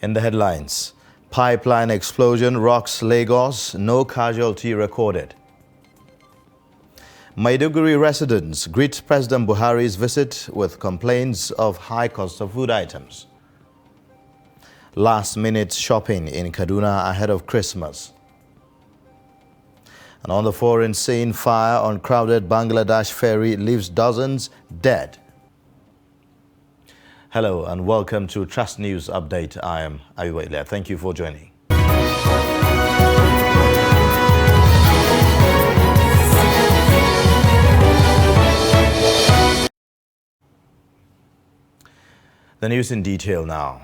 In the headlines, pipeline explosion rocks Lagos, no casualty recorded. Maiduguri residents greet President Buhari's visit with complaints of high cost of food items. Last-minute shopping in Kaduna ahead of Christmas. And on the foreign scene, fire on crowded Bangladesh ferry leaves dozens dead. Hello and welcome to Trust News Update. I am Ayuba. Thank you for joining. The news in detail now.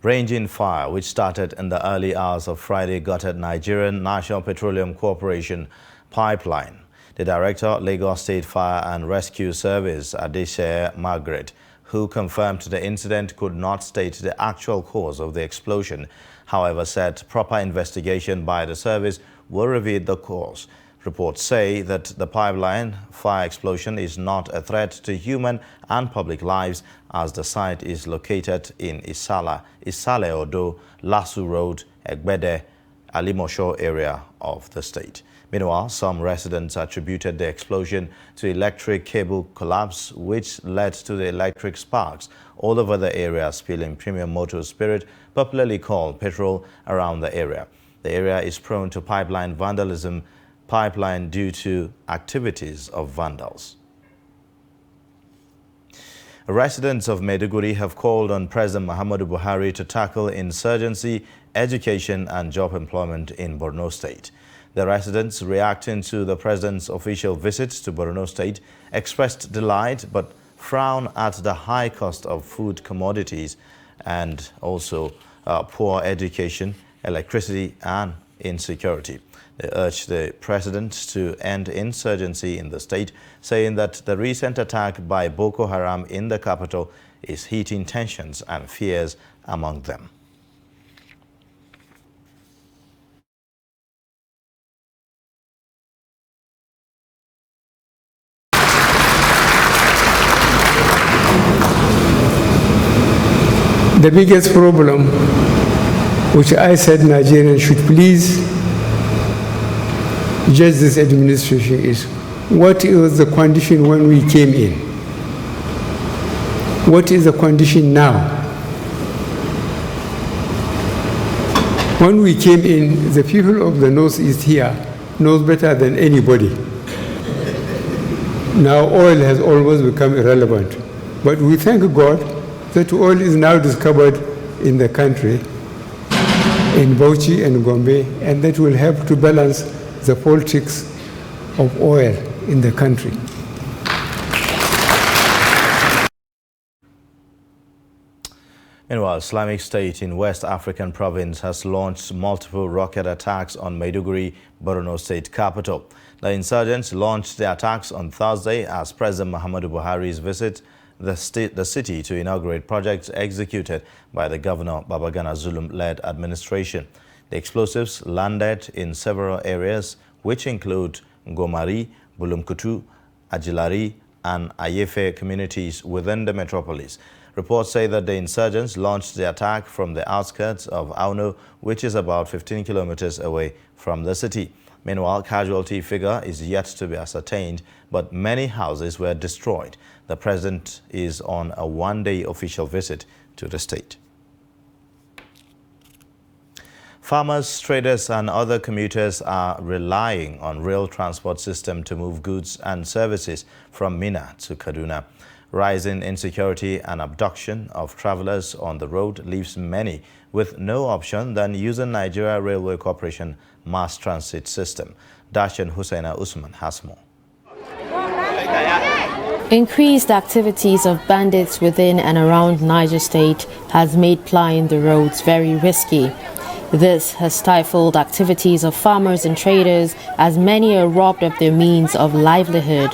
Raging fire, which started in the early hours of Friday, gutted Nigerian National Petroleum Corporation pipeline. The director, Lagos State Fire and Rescue Service, Adeshe Margaret, who confirmed the incident, could not state the actual cause of the explosion. However, said proper investigation by the service will reveal the cause. Reports say that the pipeline fire explosion is not a threat to human and public lives, as the site is located in Isale Odo, Lasu Road, Egbede, Alimosho area of the state. Meanwhile, some residents attributed the explosion to electric cable collapse, which led to the electric sparks all over the area, spilling premium motor spirit, popularly called petrol, around the area. The area is prone to pipeline vandalism, due to activities of vandals. Residents of Maiduguri have called on President Muhammadu Buhari to tackle insurgency, education and job employment in Borno State. The residents, reacting to the president's official visit to Borno State, expressed delight but frown at the high cost of food commodities and also poor education, electricity and insecurity. They urged the president to end insurgency in the state, saying that the recent attack by Boko Haram in the capital is heating tensions and fears among them. The biggest problem, which I said Nigerians should please judge this administration, is what was the condition when we came in? What is the condition now? When we came in, the people of the Northeast here knows better than anybody. Now oil has almost become irrelevant. But we thank God that oil is now discovered in the country, in Bauchi and Gombe, and that will help to balance the politics of oil in the country. Meanwhile, Islamic State in West African province has launched multiple rocket attacks on Maiduguri, Borno State capital. The insurgents launched the attacks on Thursday as President Muhammadu Buhari's visit the city to inaugurate projects executed by the Governor Babagana Zulum-led administration. The explosives landed in several areas, which include Gomari, Bulumkutu, Ajilari, and Ayefe communities within the metropolis. Reports say that the insurgents launched the attack from the outskirts of Auno, which is about 15 kilometers away from the city. Meanwhile, casualty figure is yet to be ascertained, but many houses were destroyed. The president is on a one-day official visit to the state. Farmers, traders and other commuters are relying on rail transport system to move goods and services from Minna to Kaduna. Rising insecurity and abduction of travelers on the road leaves many with no option than using Nigeria Railway Corporation mass transit system. Dashan Hussaina Usman has more. Increased activities of bandits within and around Niger State has made plying the roads very risky. This has stifled activities of farmers and traders, as many are robbed of their means of livelihood.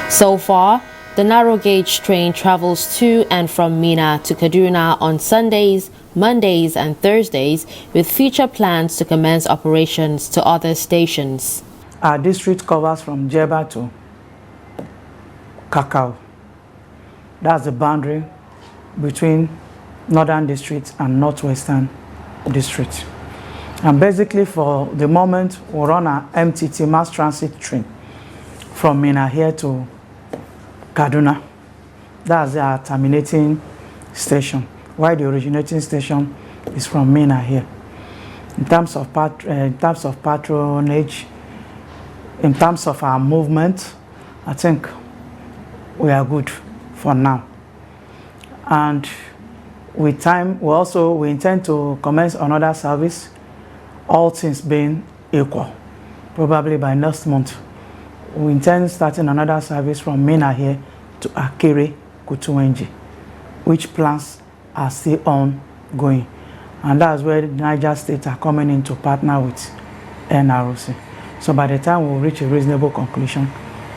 So far, the narrow gauge train travels to and from Minna to Kaduna on Sundays, Mondays and Thursdays, with future plans to commence operations to other stations. Our district covers from Jeba to Kakao. That's the boundary between Northern District and Northwestern District. And basically for the moment, we run an MTT mass transit train from Minna here to Kaduna. That's our terminating station, while the originating station is from Minna here. In terms of patronage, in terms of our movement, I think we are good for now. And with time, we intend to commence another service, all things being equal. Probably by next month, we intend starting another service from Minna here to Akere, Kutuwenji, which plans are still ongoing. And that's where Niger State are coming in to partner with NROC. So by the time we'll reach a reasonable conclusion,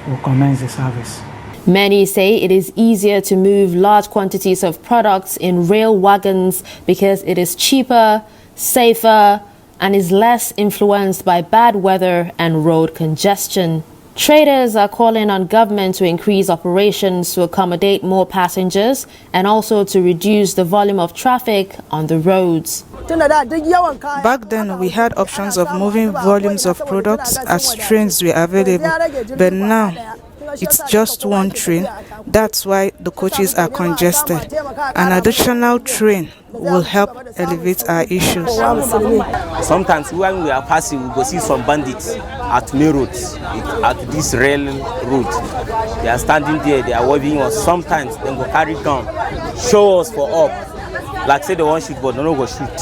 we'll commence the service. Many say it is easier to move large quantities of products in rail wagons because it is cheaper, safer, and is less influenced by bad weather and road congestion. Traders are calling on government to increase operations to accommodate more passengers and also to reduce the volume of traffic on the roads. Back then, we had options of moving volumes of products as trains were available, but now it's just one train. That's why the coaches are congested. An additional train will help elevate our issues. Sometimes when we are passing, we go see some bandits at main roads, at this rail route. They are standing there, they are waving us. Sometimes they go carry gun, show us for up. Like say they want shoot, but they don't go shoot.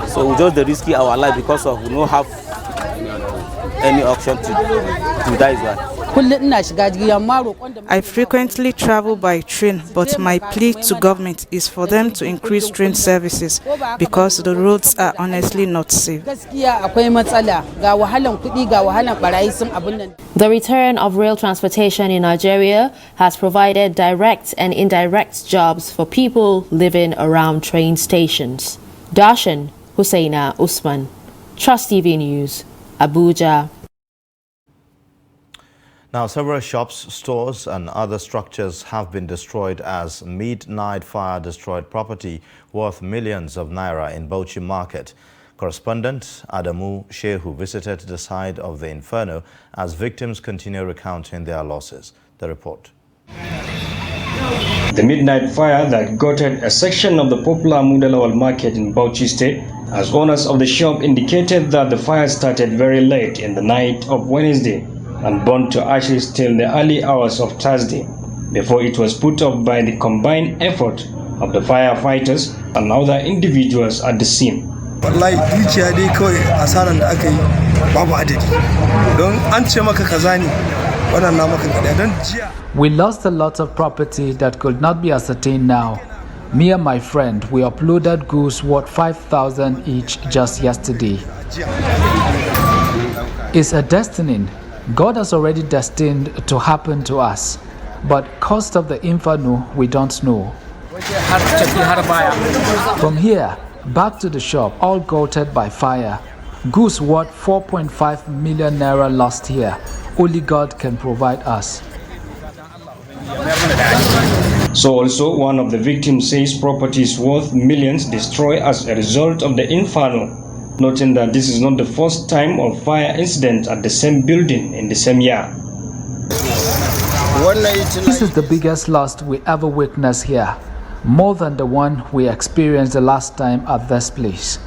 So we just risky our life because of we don't have any option to die. I frequently travel by train, but my plea to government is for them to increase train services because the roads are honestly not safe. The return of rail transportation in Nigeria has provided direct and indirect jobs for people living around train stations. Darshan Hussaina Usman, Trust TV News, Abuja. Now, several shops, stores and other structures have been destroyed as midnight fire destroyed property worth millions of naira in Bauchi Market. Correspondent Adamu Shehu visited the site of the inferno as victims continue recounting their losses. The report. The midnight fire that gutted a section of the popular Mudalawal market in Bauchi State, as owners of the shop indicated that the fire started very late in the night of Wednesday and burned to ashes till the early hours of Thursday, before it was put out by the combined effort of the firefighters and other individuals at the scene. Wallahi dukiya dai kawai asaran da aka yi babu adadi don an ce maka kaza ne wannan na maka kada don jiya. We lost a lot of property that could not be ascertained now. Me and my friend, we uploaded goods worth 5,000 each just yesterday. It's a destiny. God has already destined to happen to us, but cost of the inferno we don't know. From here back to the shop, all gutted by fire. Goods worth 4.5 million naira lost here. Only God can provide us. So also one of the victims says properties worth millions destroyed as a result of the inferno, noting that this is not the first time of fire incident at the same building in the same year. This is the biggest loss we ever witnessed here, more than the one we experienced the last time at this place.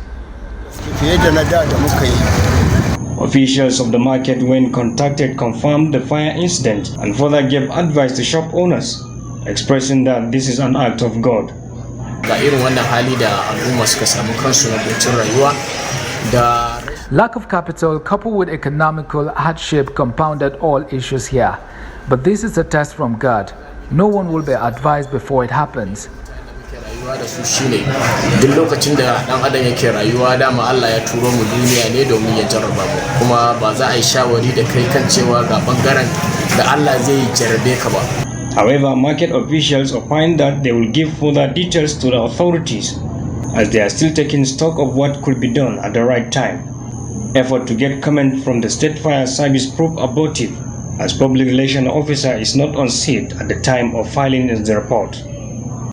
Officials of the market, when contacted, confirmed the fire incident and further gave advice to shop owners, expressing that this is an act of God. Lack of capital coupled with economical hardship compounded all issues here. But this is a test from God. No one will be advised before it happens. Duk lokacin da dan adam yake rayuwa dama Allah ya turo mu duniya ne domin ya jarraba mu, kuma ba za a yi shawari da kai kan cewa ga bangaren da Allah zai jarrabe ka ba. However, market officials opine that they will give further details to the authorities as they are still taking stock of what could be done at the right time. Effort to get comment from the State Fire Service proved abortive, as public relations officer is not on seat at the time of filing the report.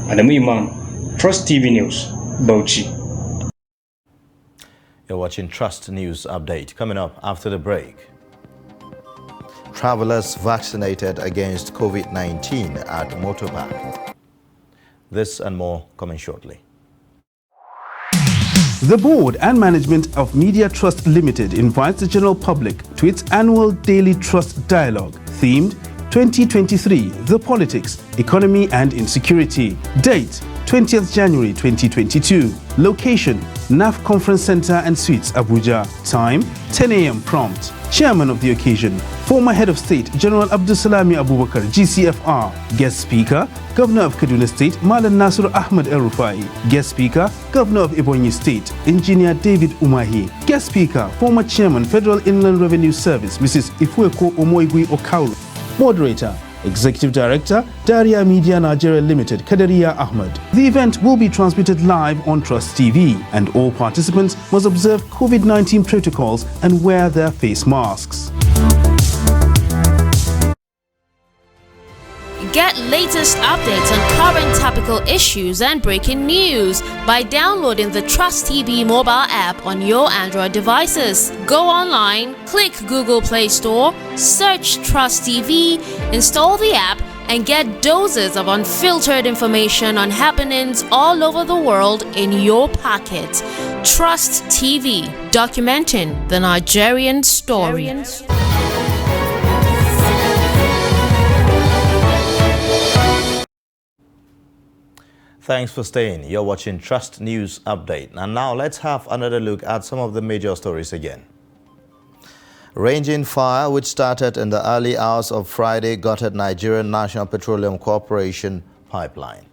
Adamu Imam, Trust TV News, Bauchi. You're watching Trust News Update. Coming up after the break. Travelers vaccinated against COVID-19 at Motopack. This and more coming shortly. The board and management of Media Trust Limited invites the general public to its annual Daily Trust Dialogue, themed 2023, The Politics, Economy and Insecurity. Date, 20th January 2022. Location, NAF Conference Center and Suites, Abuja. Time, 10 a.m. prompt. Chairman of the occasion, former Head of State, General Abdulsalami Abubakar, GCFR. Guest Speaker, Governor of Kaduna State, Malan Nasir Ahmed El-Rufai. Guest Speaker, Governor of Ebonyi State, Engineer David Umahi. Guest Speaker, former Chairman, Federal Inland Revenue Service, Mrs. Ifueko Omoigui Okauru. Moderator, Executive Director, Daria Media Nigeria Limited, Kadaria Ahmed. The event will be transmitted live on Trust TV, and all participants must observe COVID-19 protocols and wear their face masks. Get latest updates on current topical issues and breaking news by downloading the Trust TV mobile app on your Android devices. Go online, click Google Play Store, search Trust TV, install the app, and get doses of unfiltered information on happenings all over the world in your pocket. Trust TV, documenting the Nigerian story. Thanks for staying. You're watching Trust News Update. And now let's have another look at some of the major stories again. Ranging fire, which started in the early hours of Friday, gutted Nigerian National Petroleum Corporation pipeline.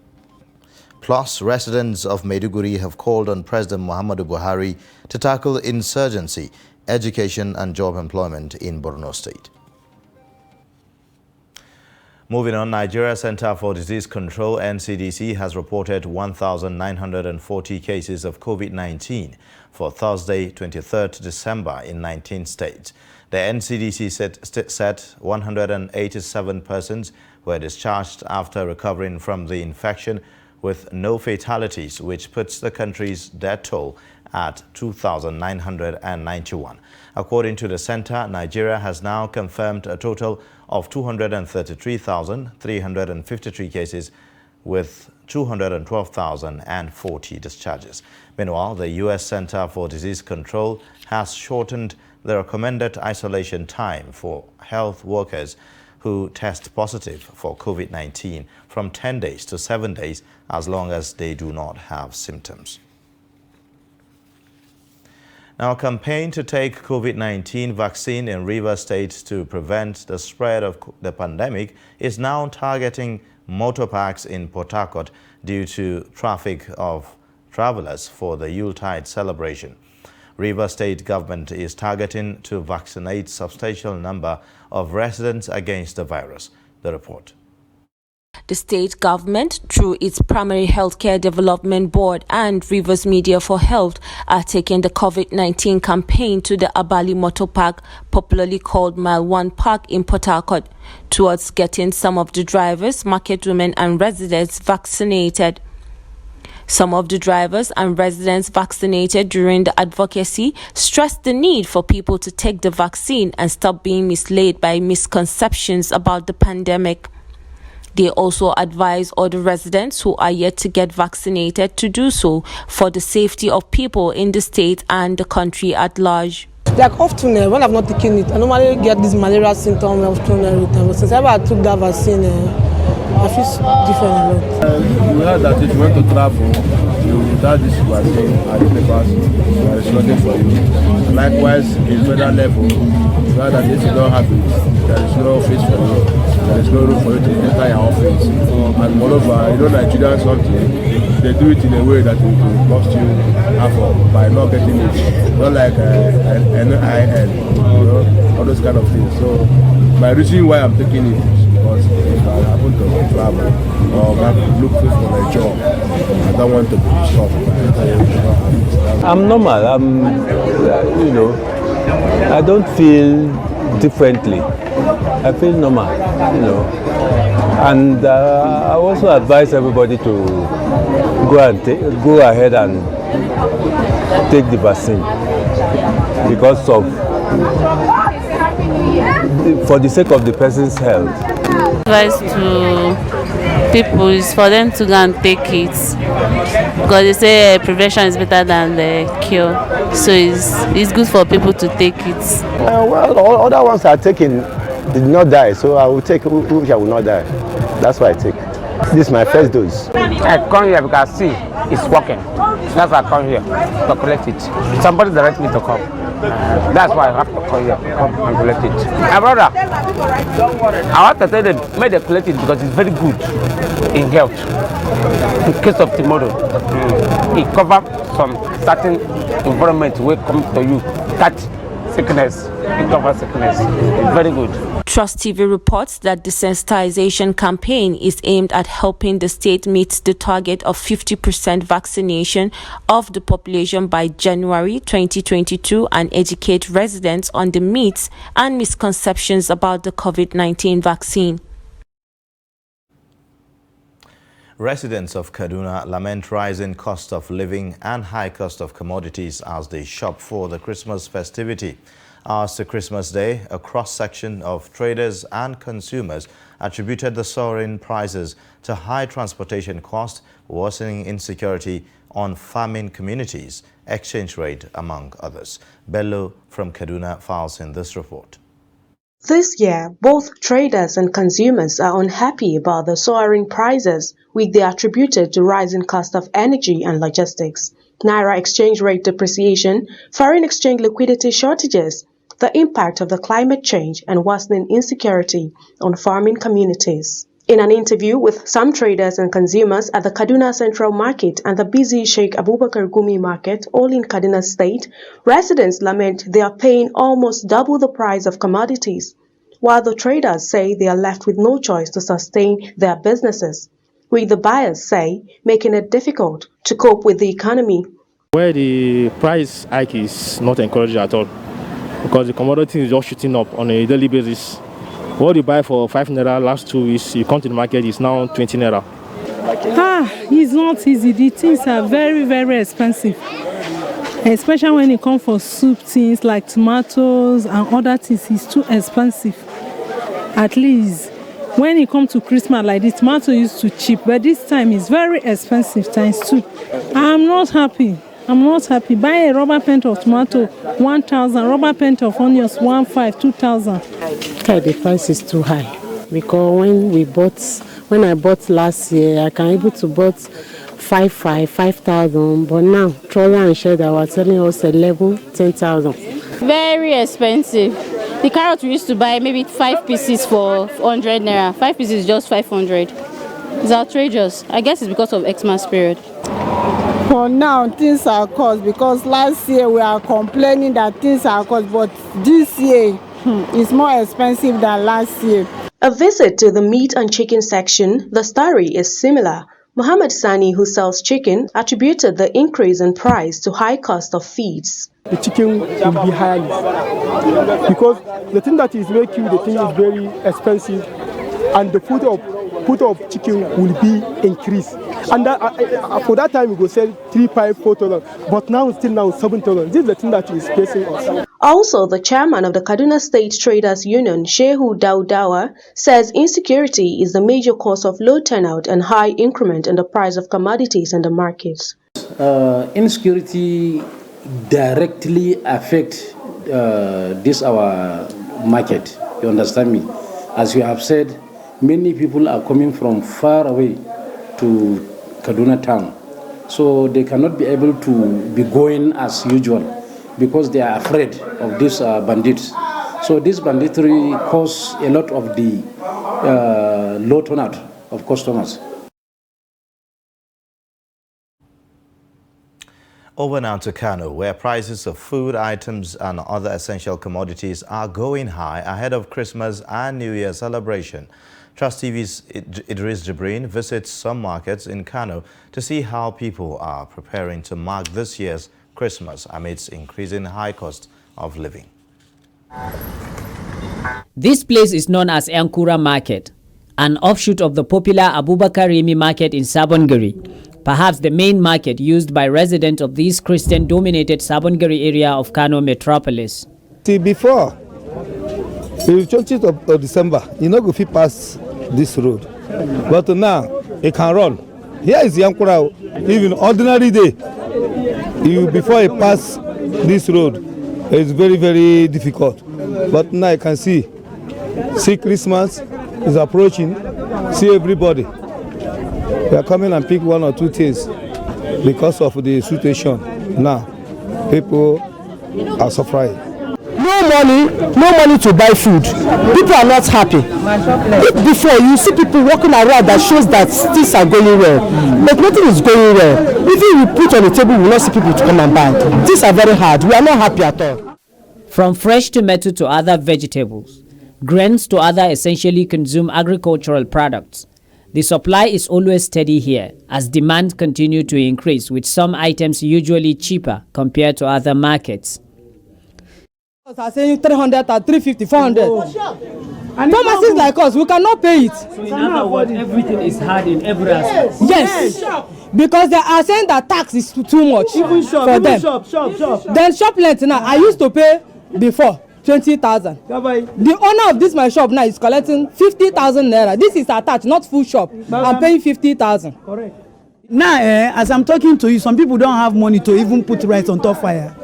Plus, residents of Maiduguri have called on President Muhammadu Buhari to tackle insurgency, education and job employment in Borno State. Moving on, Nigeria Center for Disease Control, NCDC, has reported 1,940 cases of COVID-19 for Thursday, 23rd December in 19 states. The NCDC said 187 persons were discharged after recovering from the infection with no fatalities, which puts the country's death toll at 2,991. According to the center, Nigeria has now confirmed a total of 233,353 cases with 212,040 discharges. Meanwhile, the U.S. Center for Disease Control has shortened the recommended isolation time for health workers who test positive for COVID-19 from 10 days to 7 days as long as they do not have symptoms. Now, a campaign to take COVID-19 vaccine in Rivers State to prevent the spread of the pandemic is now targeting motor parks in Port Harcourt due to traffic of travelers for the Yuletide celebration. Rivers State government is targeting to vaccinate substantial number of residents against the virus. The report. The state government, through its Primary Healthcare Development Board and Rivers Media for Health, are taking the COVID-19 campaign to the Abali Motor Park, popularly called Mile 1 Park in Port Harcourt, towards getting some of the drivers, market women and residents vaccinated. Some of the drivers and residents vaccinated during the advocacy stressed the need for people to take the vaccine and stop being misled by misconceptions about the pandemic. They also advise other residents who are yet to get vaccinated to do so for the safety of people in the state and the country at large. Like often, when I've not taken it, I normally get this malaria symptom often every time. But since ever I took that vaccine, I feel different a lot. You heard that if you want to travel, you without this vaccine and the papers, there is nothing for you. And likewise, in federal level, you heard that if you don't have it, there is no office for you. There is no room for you to enter your office. And moreover, you know, Nigeria something, they do it in a way that it will cost you half by not getting it. Not like NIN, you know, all those kind of things. So my reason why I'm taking it is because if I happen to travel or look for a job, I don't want to be stopped. I'm normal. You know, I don't feel differently. I feel normal, you know. And I also advise everybody to go ahead and take the vaccine because of for the sake of the person's health. Advice to people is for them to go and take it because they say prevention is better than the cure, so it's good for people to take it. Well, all other ones are taking did not die, so I will take which I will not die. That's why I take. This is my first dose. I come here because see it's working. That's why I come here to collect it. Somebody direct me to come. That's why I have to come here come and collect it. My brother, I want to tell them, may they collect it because it's very good in health. In case of tomorrow, it covers some certain environment will come to you. That sickness, it covers sickness. It's very good. Trust TV reports that the sensitization campaign is aimed at helping the state meet the target of 50% vaccination of the population by January 2022 and educate residents on the myths and misconceptions about the COVID-19 vaccine. Residents of Kaduna lament rising cost of living and high cost of commodities as they shop for the Christmas festivity. As to Christmas Day, a cross-section of traders and consumers attributed the soaring prices to high transportation costs, worsening insecurity on farming communities, exchange rate, among others. Bello from Kaduna files in this report. This year, both traders and consumers are unhappy about the soaring prices, which they attributed to rising cost of energy and logistics, Naira exchange rate depreciation, foreign exchange liquidity shortages, the impact of the climate change and worsening insecurity on farming communities. In an interview with some traders and consumers at the Kaduna Central Market and the busy Sheikh Abubakar Gumi Market, all in Kaduna State, residents lament they are paying almost double the price of commodities, while the traders say they are left with no choice to sustain their businesses, with the buyers say making it difficult to cope with the economy. Where the price hike is not encouraged at all, because the commodity is just shooting up on a daily basis. What you buy for 5 naira last 2 weeks, you come to the market, it's now 20 naira. It's not easy. The things are very, very expensive. Especially when it comes for soup things like tomatoes and other things, it's too expensive. At least when it comes to Christmas like this, tomato used to cheap, but this time it's very expensive times 2. I'm not happy. Buy a rubber pint of tomato, 1,000. Rubber pint of onions, 1,500, 2,000. The price is too high because when I bought last year, I can able to bought 5,000. But now, trolley and cheddar were telling us 10,000. Very expensive. The carrot we used to buy maybe 5 pieces for 100 naira. 5 pieces is just 500. It's outrageous. I guess it's because of Xmas period. For now, things are cost because last year we are complaining that things are cost, but this year it's more expensive than last year. A visit to the meat and chicken section, the story is similar. Muhammad Sani, who sells chicken, attributed the increase in price to high cost of feeds. The chicken will be higher because the thing that is making the thing is very expensive, and the food of chicken will be increased. And for that time we go sell 3,500, 4,000, but now 7,000. This is the thing that is facing us. Also, the chairman of the Kaduna State Traders Union, Shehu Daudawa, says insecurity is the major cause of low turnout and high increment in the price of commodities in the markets. Insecurity directly affect our market. You understand me? As you have said, many people are coming from far away to Kaduna town, so they cannot be able to be going as usual because they are afraid of these bandits. So this banditry cause a lot of the low turnout of customers. Over now to Kano, where prices of food items and other essential commodities are going high ahead of Christmas and New Year celebration. Trust TV's Idris Jibrin visits some markets in Kano to see how people are preparing to mark this year's Christmas amidst increasing high cost of living. This place is known as Yankura Market, an offshoot of the popular Abubakar Rimi Market in Sabongari, perhaps the main market used by residents of this Christian-dominated Sabongari area of Kano metropolis. See, before, the 20th of December, you know, go fit pass this road. But now, it can run. Here is Yankura. Even ordinary day, before you pass this road, it's very, very difficult. But now you can see Christmas is approaching. See everybody. They are coming and pick one or two things because of the situation. Now, people are suffering. No money to buy food. People are not happy. Before, you see people walking around that shows that things are going well, but nothing is going well. Even you put on the table, we will not see people to come and buy. Things are very hard. We are not happy at all. From fresh tomato to other vegetables, grains to other essentially consumed agricultural products, the supply is always steady here as demand continues to increase, with some items usually cheaper compared to other markets. Are saying 300 or 350, 400. Pharmacies like us, we cannot pay it. So in other words, everything is hard in every aspect. Yes, because they are saying that tax is too much even shop, for even them. Shop. Then shop rent now, I used to pay before 20,000. The owner of this my shop now is collecting 50,000 naira. This is attached, not full shop. I'm paying 50,000. Correct. Now, as I'm talking to you, some people don't have money to even put rice on top fire.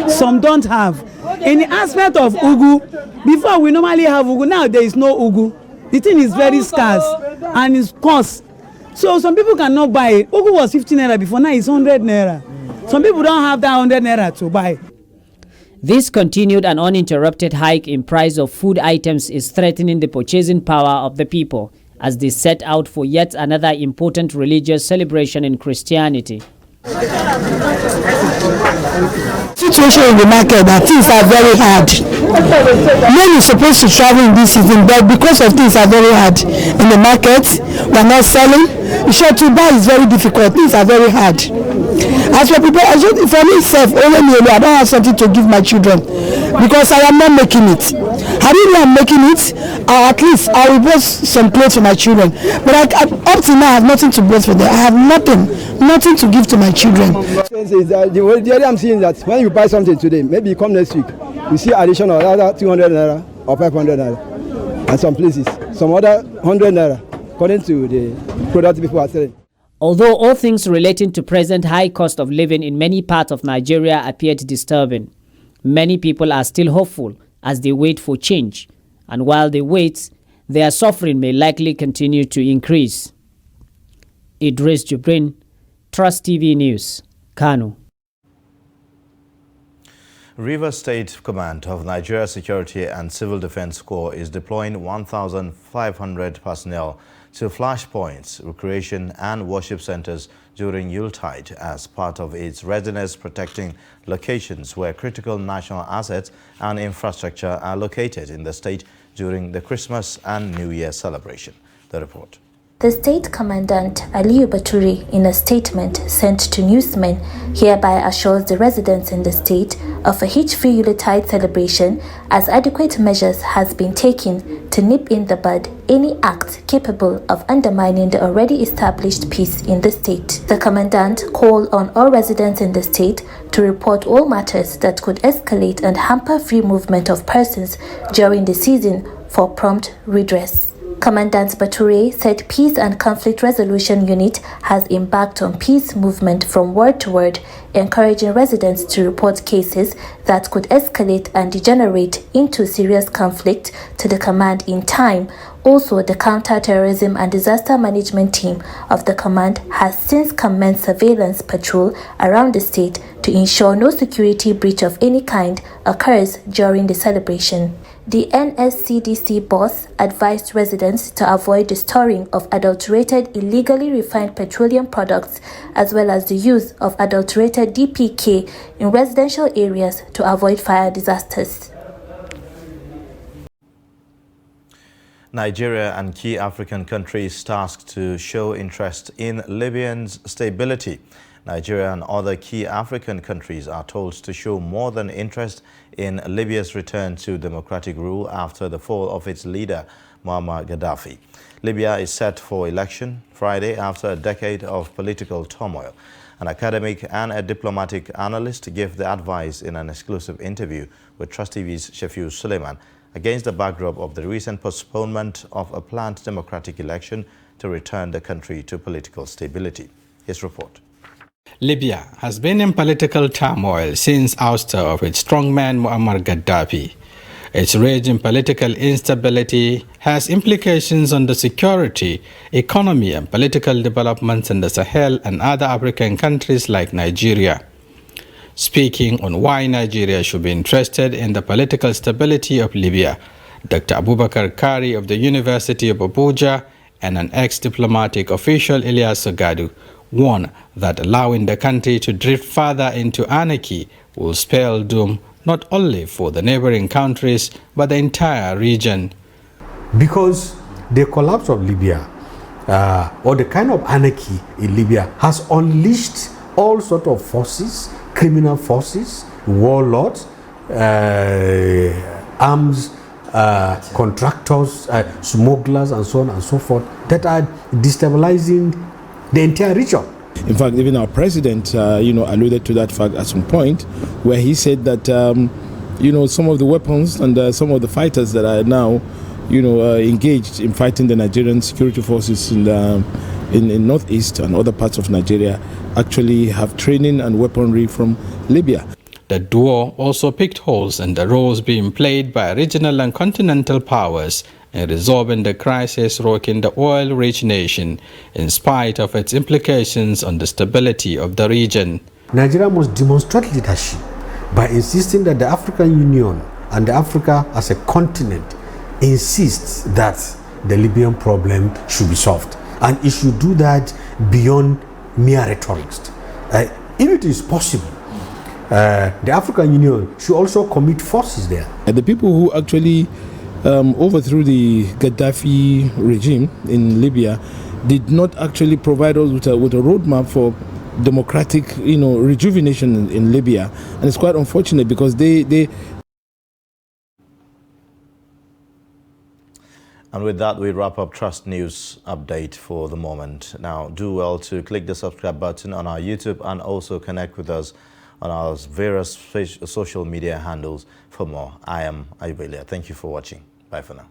Some don't have. In the aspect of ugu, before we normally have ugu, now there is no ugu. The thing is very scarce and it's cost. So some people cannot buy it. Ugu was 15 naira before, now it's 100 naira. Some people don't have that 100 naira to buy. This continued and uninterrupted hike in price of food items is threatening the purchasing power of the people as they set out for yet another important religious celebration in Christianity. Situation in the market, that things are very hard. Men is supposed to travel in this season, but because of things are very hard in the market, we are not selling. Sure, to buy is very difficult. Things are very hard. As for people, for myself, I don't have something to give my children because I am not making it. I really am making it, or at least I will buy some clothes for my children. But up to now, I have nothing to buy for them. I have nothing to give to my children. The idea I'm seeing that when you buy something today, maybe you come next week, you see additional other 200 naira or 500 naira, and some places, some other 100 naira, according to the product people are selling. Although all things relating to present high cost of living in many parts of Nigeria appeared disturbing, many people are still hopeful as they wait for change. And while they wait, their suffering may likely continue to increase. Idris Jubrin, Trust TV News, Kano. Rivers State Command of Nigeria Security and Civil Defense Corps is deploying 1,500 personnel to flashpoints, recreation and worship centers during Yuletide as part of its readiness protecting locations where critical national assets and infrastructure are located in the state during the Christmas and New Year celebration. The report. The State Commandant Aliyu Baturi, in a statement sent to newsmen, hereby assures the residents in the state of a hitch-free Yuletide celebration as adequate measures has been taken to nip in the bud any act capable of undermining the already established peace in the state. The Commandant called on all residents in the state to report all matters that could escalate and hamper free movement of persons during the season for prompt redress. Commandant Bature said Peace and Conflict Resolution Unit has embarked on peace movement from word to word, encouraging residents to report cases that could escalate and degenerate into serious conflict to the command in time. Also, the Counter-Terrorism and Disaster Management Team of the command has since commenced surveillance patrol around the state to ensure no security breach of any kind occurs during the celebration. The NSCDC boss advised residents to avoid the storing of adulterated, illegally refined petroleum products as well as the use of adulterated DPK in residential areas to avoid fire disasters. Nigeria and key African countries tasked to show interest in Libya's stability. Nigeria and other key African countries are told to show more than interest in Libya's return to democratic rule after the fall of its leader, Muammar Gaddafi. Libya is set for election Friday after a decade of political turmoil. An academic and a diplomatic analyst gave the advice in an exclusive interview with Trust TV's Shafiu Suleiman against the backdrop of the recent postponement of a planned democratic election to return the country to political stability. His report. Libya has been in political turmoil since ouster of its strongman Muammar Gaddafi. Its raging political instability has implications on the security, economy and political developments in the Sahel and other African countries like Nigeria. Speaking on why Nigeria should be interested in the political stability of Libya, Dr. Abubakar Kari of the University of Abuja and an ex-diplomatic official, Ilyas Sagadu, warned that allowing the country to drift further into anarchy will spell doom not only for the neighboring countries, but the entire region. Because the collapse of Libya, or the kind of anarchy in Libya, has unleashed all sorts of forces, criminal forces, warlords, arms contractors, smugglers, and so on and so forth, that are destabilizing the entire region. In fact, even our president, alluded to that fact at some point, where he said that, some of the weapons and some of the fighters that are now, engaged in fighting the Nigerian security forces in northeast and other parts of Nigeria actually have training and weaponry from Libya. The duo also picked holes in the roles being played by regional and continental powers in resolving the crisis rocking the oil-rich nation, in spite of its implications on the stability of the region. Nigeria must demonstrate leadership by insisting that the African Union and Africa as a continent insists that the Libyan problem should be solved. And it should do that beyond mere rhetoric. If it is possible, the African Union should also commit forces there. And the people who actually overthrew the Gaddafi regime in Libya did not actually provide us with a roadmap for democratic, rejuvenation in Libya, and it's quite unfortunate because they. And with that, we wrap up Trust News Update for the moment. Now, do well to click the subscribe button on our YouTube and also connect with us on our various social media handles for more. I am Ayubelia. Thank you for watching. Bye for now.